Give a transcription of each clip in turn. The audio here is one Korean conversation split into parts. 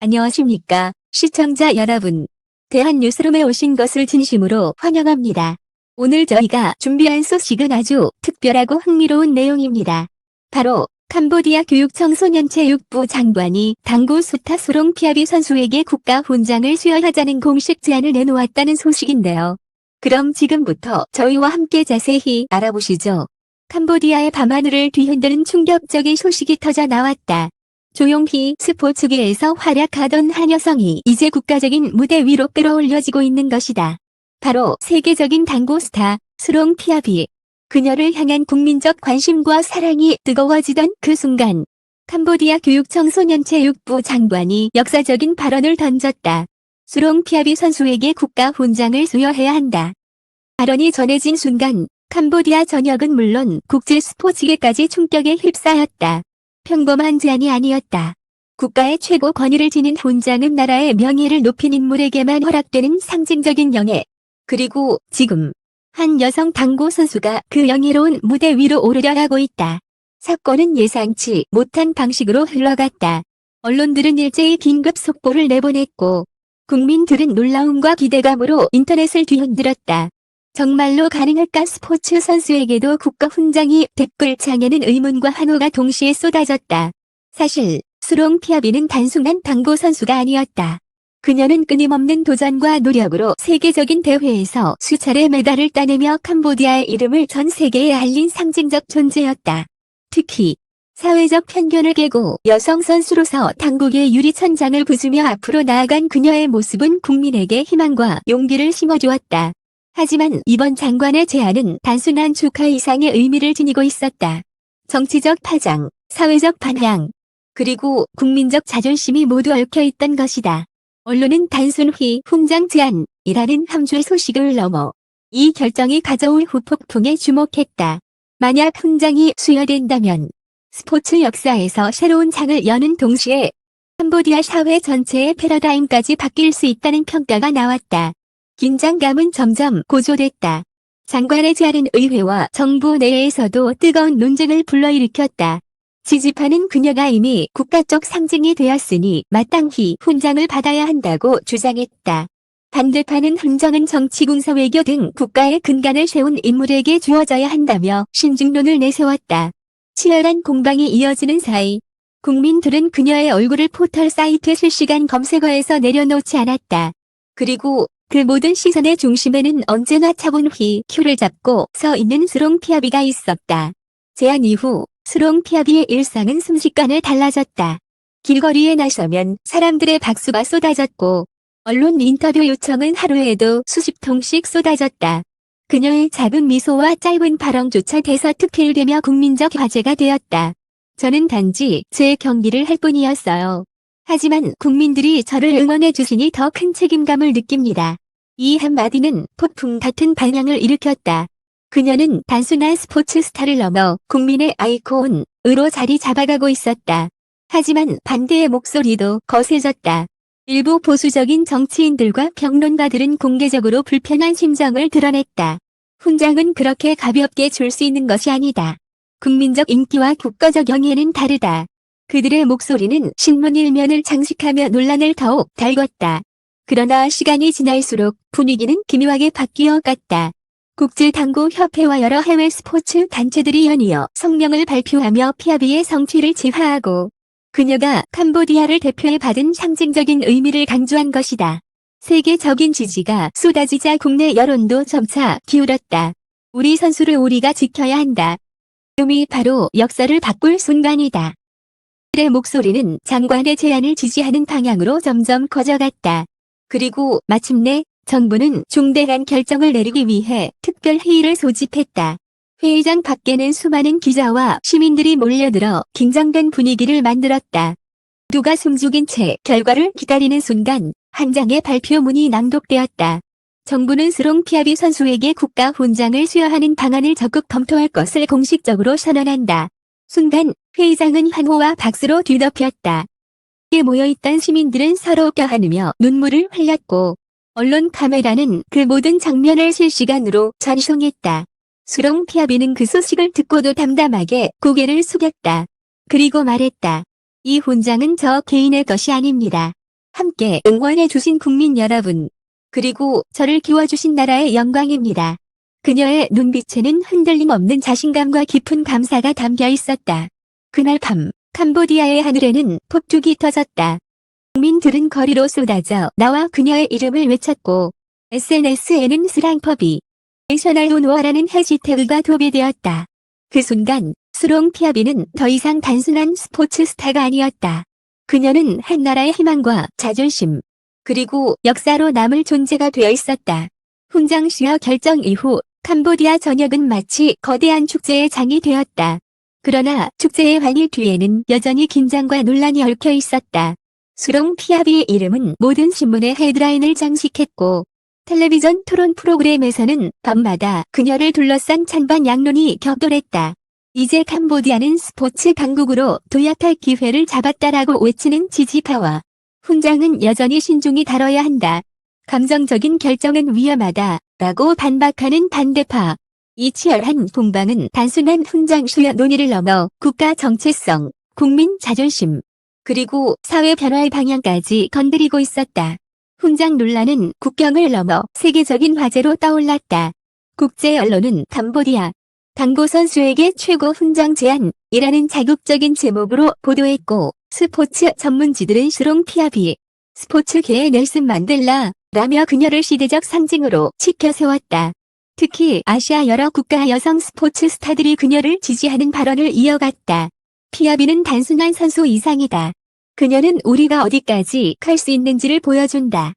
안녕하십니까, 시청자 여러분. 대한뉴스룸에 오신 것을 진심으로 환영합니다. 오늘 저희가 준비한 소식은 아주 특별하고 흥미로운 내용입니다. 바로 캄보디아 교육청소년체육부 장관이 당구 수타 수롱피아비 선수에게 국가훈장을 수여하자는 공식 제안을 내놓았다는 소식인데요. 그럼 지금부터 저희와 함께 자세히 알아보시죠. 캄보디아의 밤하늘을 뒤흔드는 충격적인 소식이 터져 나왔다. 조용히 스포츠계에서 활약하던 한 여성이 이제 국가적인 무대 위로 끌어올려지고 있는 것이다. 바로 세계적인 당구 스타 수롱피아비. 그녀를 향한 국민적 관심과 사랑이 뜨거워지던 그 순간 캄보디아 교육청소년체육부 장관이 역사적인 발언을 던졌다. 수롱피아비 선수에게 국가훈장을 수여해야 한다. 발언이 전해진 순간 캄보디아 전역은 물론 국제 스포츠계까지 충격에 휩싸였다. 평범한 제안이 아니었다. 국가의 최고 권위를 지닌 훈장은 나라의 명예를 높인 인물에게만 허락되는 상징적인 영예. 그리고 지금 한 여성 당구 선수가 그 영예로운 무대 위로 오르려 하고 있다. 사건은 예상치 못한 방식으로 흘러갔다. 언론들은 일제히 긴급 속보를 내보냈고 국민들은 놀라움과 기대감으로 인터넷을 뒤흔들었다. 정말로 가능할까? 스포츠 선수에게도 국가훈장이 댓글창에는 의문과 환호가 동시에 쏟아졌다. 사실 수롱피아비는 단순한 당구 선수가 아니었다. 그녀는 끊임없는 도전과 노력으로 세계적인 대회에서 수차례 메달을 따내며 캄보디아의 이름을 전 세계에 알린 상징적 존재였다. 특히 사회적 편견을 깨고 여성 선수로서 당국의 유리천장을 부수며 앞으로 나아간 그녀의 모습은 국민에게 희망과 용기를 심어주었다. 하지만 이번 장관의 제안은 단순한 축하 이상의 의미를 지니고 있었다. 정치적 파장, 사회적 반향, 그리고 국민적 자존심이 모두 얽혀있던 것이다. 언론은 단순히 훈장 제안이라는 한 줄 소식을 넘어 이 결정이 가져올 후폭풍에 주목했다. 만약 훈장이 수여된다면 스포츠 역사에서 새로운 장을 여는 동시에 캄보디아 사회 전체의 패러다임까지 바뀔 수 있다는 평가가 나왔다. 긴장감은 점점 고조됐다. 장관의 제안은 의회와 정부 내에서도 뜨거운 논쟁을 불러일으켰다. 지지파는 그녀가 이미 국가적 상징이 되었으니 마땅히 훈장을 받아야 한다고 주장했다. 반대파는 훈장은 정치 군사 외교 등 국가의 근간을 세운 인물에게 주어져야 한다며 신중론을 내세웠다. 치열한 공방이 이어지는 사이 국민들은 그녀의 얼굴을 포털 사이트 실시간 검색어에서 내려놓지 않았다. 그리고 그 모든 시선의 중심에는 언제나 차분히 큐를 잡고 서 있는 수롱피아비가 있었다. 제안 이후 수롱피아비의 일상은 순식간에 달라졌다. 길거리에 나서면 사람들의 박수가 쏟아졌고 언론 인터뷰 요청은 하루에도 수십 통씩 쏟아졌다. 그녀의 작은 미소와 짧은 발언조차 대서특필되며 국민적 화제가 되었다. 저는 단지 제 경기를 할 뿐이었어요. 하지만 국민들이 저를 응원해 주시니 더 큰 책임감을 느낍니다. 이 한마디는 폭풍 같은 반향을 일으켰다. 그녀는 단순한 스포츠 스타를 넘어 국민의 아이콘으로 자리 잡아가고 있었다. 하지만 반대의 목소리도 거세졌다. 일부 보수적인 정치인들과 평론가들은 공개적으로 불편한 심정을 드러냈다. 훈장은 그렇게 가볍게 줄 수 있는 것이 아니다. 국민적 인기와 국가적 영예는 다르다. 그들의 목소리는 신문 일면을 장식하며 논란을 더욱 달궜다. 그러나 시간이 지날수록 분위기는 기묘하게 바뀌어 갔다. 국제당구협회와 여러 해외 스포츠 단체들이 연이어 성명을 발표하며 피아비의 성취를 지화하고 그녀가 캄보디아를 대표해 받은 상징적인 의미를 강조한 것이다. 세계적인 지지가 쏟아지자 국내 여론도 점차 기울었다. 우리 선수를 우리가 지켜야 한다. 지금이 바로 역사를 바꿀 순간이다. 그들의 목소리는 장관의 제안을 지지하는 방향으로 점점 커져갔다. 그리고 마침내 정부는 중대한 결정을 내리기 위해 특별회의를 소집했다. 회의장 밖에는 수많은 기자와 시민들이 몰려들어 긴장된 분위기를 만들었다. 누가 숨죽인 채 결과를 기다리는 순간 한 장의 발표문이 낭독되었다. 정부는 수롱피아비 선수에게 국가훈장을 수여하는 방안을 적극 검토할 것을 공식적으로 선언한다. 순간 회의장은 환호와 박수로 뒤덮였다. 에 모여있던 시민들은 서로 껴안으며 눈물을 흘렸고 언론 카메라는 그 모든 장면을 실시간으로 전송했다. 수롱피아비는 그 소식을 듣고도 담담하게 고개를 숙였다. 그리고 말했다. 이 훈장은 저 개인의 것이 아닙니다. 함께 응원해주신 국민 여러분, 그리고 저를 키워주신 나라의 영광입니다. 그녀의 눈빛에는 흔들림 없는 자신감과 깊은 감사가 담겨 있었다. 그날 밤, 캄보디아의 하늘에는 폭죽이 터졌다. 국민들은 거리로 쏟아져 나와 그녀의 이름을 외쳤고, SNS에는 스랑퍼비, 내셔널 오노어라는 해시태그가 도배되었다. 그 순간, 수롱 피아비는 더 이상 단순한 스포츠 스타가 아니었다. 그녀는 한 나라의 희망과 자존심, 그리고 역사로 남을 존재가 되어 있었다. 훈장 수여 결정 이후 캄보디아 전역은 마치 거대한 축제의 장이 되었다. 그러나 축제의 환희 뒤에는 여전히 긴장과 논란이 얽혀 있었다. 수롱 피아비의 이름은 모든 신문의 헤드라인을 장식했고, 텔레비전 토론 프로그램에서는 밤마다 그녀를 둘러싼 찬반 양론이 격돌했다. 이제 캄보디아는 스포츠 강국으로 도약할 기회를 잡았다라고 외치는 지지파와, 훈장은 여전히 신중히 다뤄야 한다. 감정적인 결정은 위험하다. 라고 반박하는 반대파. 이 치열한 공방은 단순한 훈장 수여 논의를 넘어 국가 정체성, 국민 자존심, 그리고 사회 변화의 방향까지 건드리고 있었다. 훈장 논란은 국경을 넘어 세계적인 화제로 떠올랐다. 국제 언론은 캄보디아 당구 선수에게 최고 훈장 제안이라는 자극적인 제목으로 보도했고, 스포츠 전문지들은 수롱 피아비, 스포츠계의 넬슨 만델라 라며 그녀를 시대적 상징으로 치켜세웠다. 특히 아시아 여러 국가 여성 스포츠 스타들이 그녀를 지지하는 발언을 이어갔다. 피아비는 단순한 선수 이상이다. 그녀는 우리가 어디까지 갈 수 있는지를 보여준다.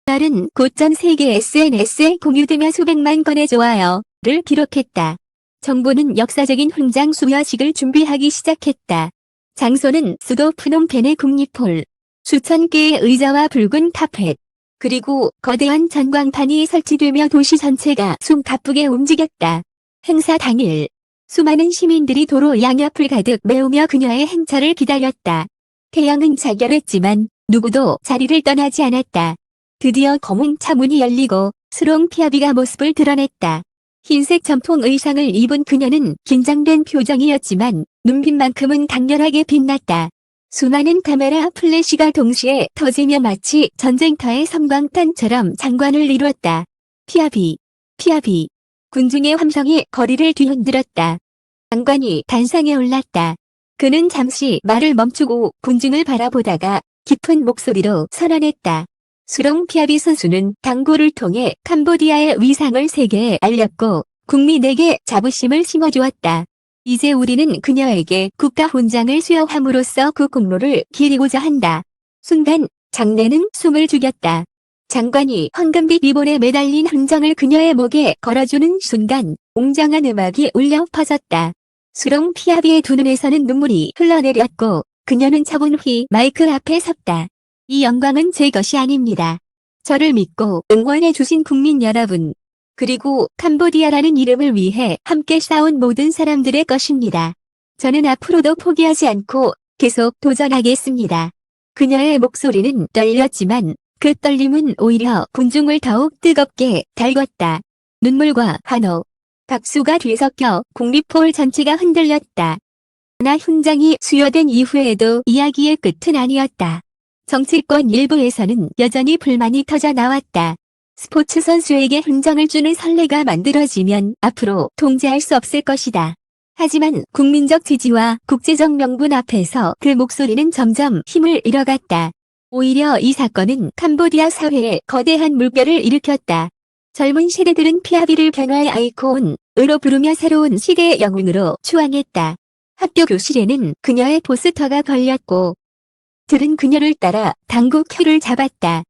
날은 곧 전 세계 SNS에 공유되며 수백만 건의 좋아요를 기록했다. 정부는 역사적인 훈장 수여식을 준비하기 시작했다. 장소는 수도 프놈펜의 국립홀. 수천 개의 의자와 붉은 카펫, 그리고 거대한 전광판이 설치되며 도시 전체가 숨가쁘게 움직였다. 행사 당일, 수많은 시민들이 도로 양옆을 가득 메우며 그녀의 행차를 기다렸다. 태양은 자결했지만 누구도 자리를 떠나지 않았다. 드디어 검은 차 문이 열리고 수롱 피아비가 모습을 드러냈다. 흰색 전통 의상을 입은 그녀는 긴장된 표정이었지만 눈빛만큼은 강렬하게 빛났다. 수많은 카메라 플래시가 동시에 터지며 마치 전쟁터의 섬광탄처럼 장관을 이루었다. 피아비, 피아비. 군중의 함성이 거리를 뒤흔들었다. 장관이 단상에 올랐다. 그는 잠시 말을 멈추고 군중을 바라보다가 깊은 목소리로 선언했다. 수롱 피아비 선수는 당구를 통해 캄보디아의 위상을 세계에 알렸고 국민에게 자부심을 심어주었다. 이제 우리는 그녀에게 국가 훈장을 수여함으로써 그 공로를 기리고자 한다. 순간 장내는 숨을 죽였다. 장관이 황금빛 리본에 매달린 훈장을 그녀의 목에 걸어주는 순간 웅장한 음악이 울려 퍼졌다. 수롱 피아비의 두 눈에서는 눈물이 흘러내렸고 그녀는 차분히 마이크 앞에 섰다. 이 영광은 제 것이 아닙니다. 저를 믿고 응원해주신 국민 여러분, 그리고 캄보디아라는 이름을 위해 함께 싸운 모든 사람들의 것입니다. 저는 앞으로도 포기하지 않고 계속 도전하겠습니다. 그녀의 목소리는 떨렸지만 그 떨림은 오히려 군중을 더욱 뜨겁게 달궜다. 눈물과 환호, 박수가 뒤섞여 국립홀 전체가 흔들렸다. 그러나 훈장이 수여된 이후에도 이야기의 끝은 아니었다. 정치권 일부에서는 여전히 불만이 터져 나왔다. 스포츠 선수에게 훈장을 주는 선례가 만들어지면 앞으로 통제할 수 없을 것이다. 하지만 국민적 지지와 국제적 명분 앞에서 그 목소리는 점점 힘을 잃어갔다. 오히려 이 사건은 캄보디아 사회에 거대한 물결을 일으켰다. 젊은 세대들은 피아비를 변화의 아이콘으로 부르며 새로운 시대의 영웅으로 추앙했다. 학교 교실에는 그녀의 포스터가 걸렸고 들은 그녀를 따라 당구 큐를 잡았다.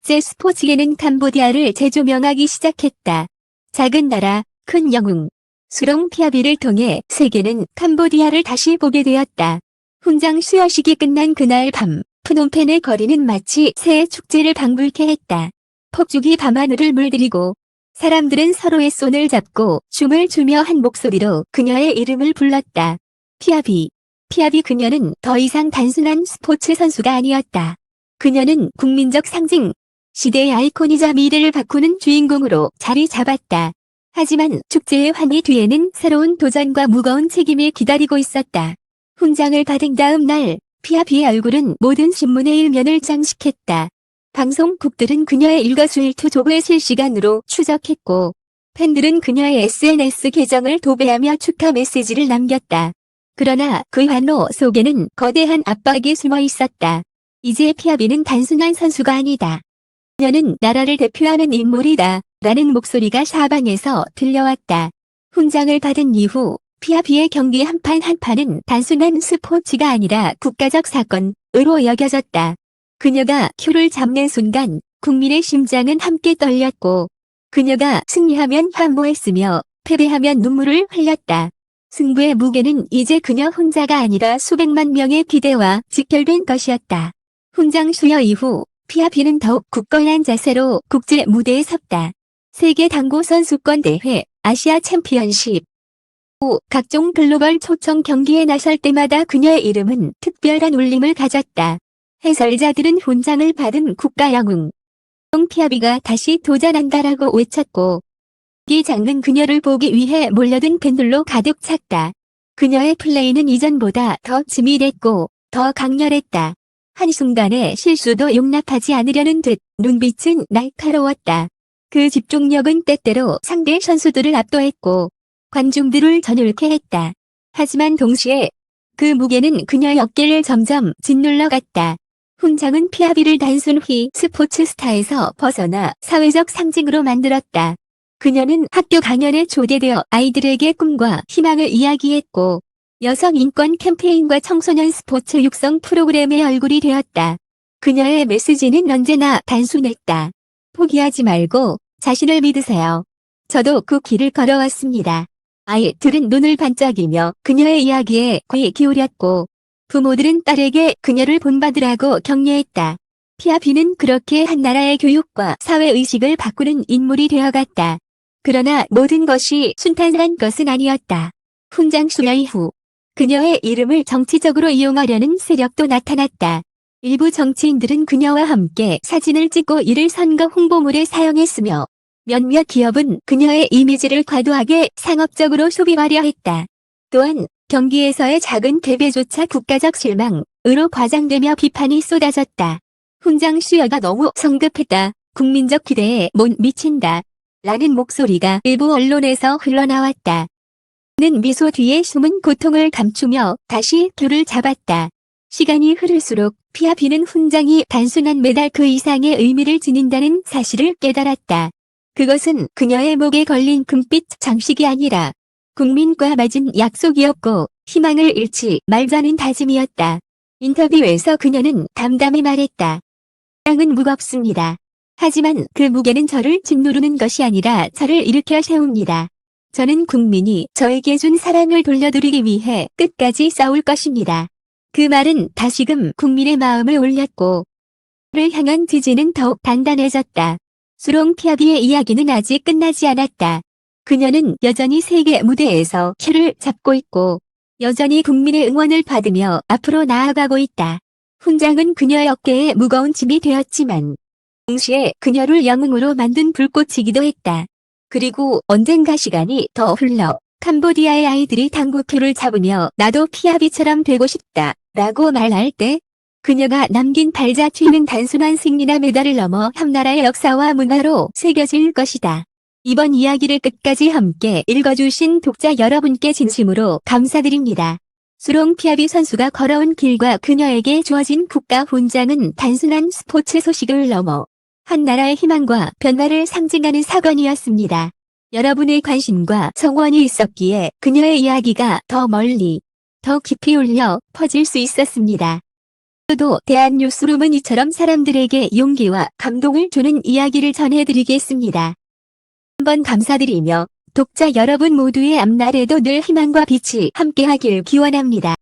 제 스포츠계는 캄보디아를 재조명하기 시작했다. 작은 나라, 큰 영웅. 수롱 피아비를 통해 세계는 캄보디아를 다시 보게 되었다. 훈장 수여식이 끝난 그날 밤, 프놈펜의 거리는 마치 새해 축제를 방불케 했다. 폭죽이 밤하늘을 물들이고 사람들은 서로의 손을 잡고 춤을 추며 한 목소리로 그녀의 이름을 불렀다. 피아비. 피아비. 그녀는 더 이상 단순한 스포츠 선수가 아니었다. 그녀는 국민적 상징, 시대의 아이콘이자 미래를 바꾸는 주인공으로 자리 잡았다. 하지만 축제의 환희 뒤에는 새로운 도전과 무거운 책임이 기다리고 있었다. 훈장을 받은 다음 날, 피아비의 얼굴은 모든 신문의 일면을 장식했다. 방송국들은 그녀의 일거수일투족을 실시간으로 추적했고 팬들은 그녀의 SNS 계정을 도배하며 축하 메시지를 남겼다. 그러나 그 환호 속에는 거대한 압박이 숨어 있었다. 이제 피아비는 단순한 선수가 아니다. 그녀는 나라를 대표하는 인물이다. 라는 목소리가 사방에서 들려왔다. 훈장을 받은 이후 피아비의 경기 한 판 한 판은 단순한 스포츠가 아니라 국가적 사건으로 여겨졌다. 그녀가 큐를 잡는 순간 국민의 심장은 함께 떨렸고 그녀가 승리하면 환호했으며 패배하면 눈물을 흘렸다. 승부의 무게는 이제 그녀 혼자가 아니라 수백만 명의 기대와 직결된 것이었다. 훈장 수여 이후 피아비는 더욱 굳건한 자세로 국제 무대에 섰다. 세계 당구 선수권 대회, 아시아 챔피언십, 각종 글로벌 초청 경기에 나설 때마다 그녀의 이름은 특별한 울림을 가졌다. 해설자들은 훈장을 받은 국가 영웅 피아비가 다시 도전한다라고 외쳤고 경기장은 그녀를 보기 위해 몰려든 팬들로 가득 찼다. 그녀의 플레이는 이전보다 더 치밀했고 더 강렬했다. 한순간의 실수도 용납하지 않으려는 듯 눈빛은 날카로웠다. 그 집중력은 때때로 상대 선수들을 압도했고 관중들을 전율케 했다. 하지만 동시에 그 무게는 그녀의 어깨를 점점 짓눌러 갔다. 훈장은 피아비를 단순히 스포츠 스타에서 벗어나 사회적 상징으로 만들었다. 그녀는 학교 강연에 초대되어 아이들에게 꿈과 희망을 이야기했고 여성 인권 캠페인과 청소년 스포츠 육성 프로그램의 얼굴이 되었다. 그녀의 메시지는 언제나 단순했다. 포기하지 말고 자신을 믿으세요. 저도 그 길을 걸어왔습니다. 아이들은 눈을 반짝이며 그녀의 이야기에 귀 기울였고 부모들은 딸에게 그녀를 본받으라고 격려했다. 피아비는 그렇게 한 나라의 교육과 사회의식을 바꾸는 인물이 되어갔다. 그러나 모든 것이 순탄한 것은 아니었다. 훈장 수여 이후 그녀의 이름을 정치적으로 이용하려는 세력도 나타났다. 일부 정치인들은 그녀와 함께 사진을 찍고 이를 선거 홍보물에 사용했으며 몇몇 기업은 그녀의 이미지를 과도하게 상업적으로 소비하려 했다. 또한 경기에서의 작은 패배조차 국가적 실망으로 과장되며 비판이 쏟아졌다. 훈장 수여가 너무 성급했다. 국민적 기대에 못 미친다. 라는 목소리가 일부 언론에서 흘러나왔다. 는 미소 뒤에 숨은 고통을 감추며 다시 큐를 잡았다. 시간이 흐를수록 피아비는 훈장이 단순한 메달 그 이상의 의미를 지닌다는 사실을 깨달았다. 그것은 그녀의 목에 걸린 금빛 장식이 아니라 국민과 맺은 약속이었고 희망을 잃지 말자는 다짐이었다. 인터뷰에서 그녀는 담담히 말했다. 땅은 무겁습니다. 하지만 그 무게는 저를 짓누르는 것이 아니라 저를 일으켜 세웁니다. 저는 국민이 저에게 준 사랑을 돌려드리기 위해 끝까지 싸울 것입니다. 그 말은 다시금 국민의 마음을 울렸고 그를 향한 지지는 더욱 단단해졌다. 수롱 피아비의 이야기는 아직 끝나지 않았다. 그녀는 여전히 세계 무대에서 큐를 잡고 있고 여전히 국민의 응원을 받으며 앞으로 나아가고 있다. 훈장은 그녀의 어깨에 무거운 짐이 되었지만 동시에 그녀를 영웅으로 만든 불꽃이기도 했다. 그리고 언젠가 시간이 더 흘러 캄보디아의 아이들이 당구큐를 잡으며 나도 피아비처럼 되고 싶다 라고 말할 때 그녀가 남긴 발자취는 단순한 승리나 메달을 넘어 한 나라의 역사와 문화로 새겨질 것이다. 이번 이야기를 끝까지 함께 읽어주신 독자 여러분께 진심으로 감사드립니다. 수롱 피아비 선수가 걸어온 길과 그녀에게 주어진 국가 훈장은 단순한 스포츠 소식을 넘어 한 나라의 희망과 변화를 상징하는 사건이었습니다. 여러분의 관심과 성원이 있었기에 그녀의 이야기가 더 멀리, 더 깊이 울려 퍼질 수 있었습니다. 저도 대한뉴스룸은 이처럼 사람들에게 용기와 감동을 주는 이야기를 전해드리겠습니다. 한번 감사드리며 독자 여러분 모두의 앞날에도 늘 희망과 빛이 함께하길 기원합니다.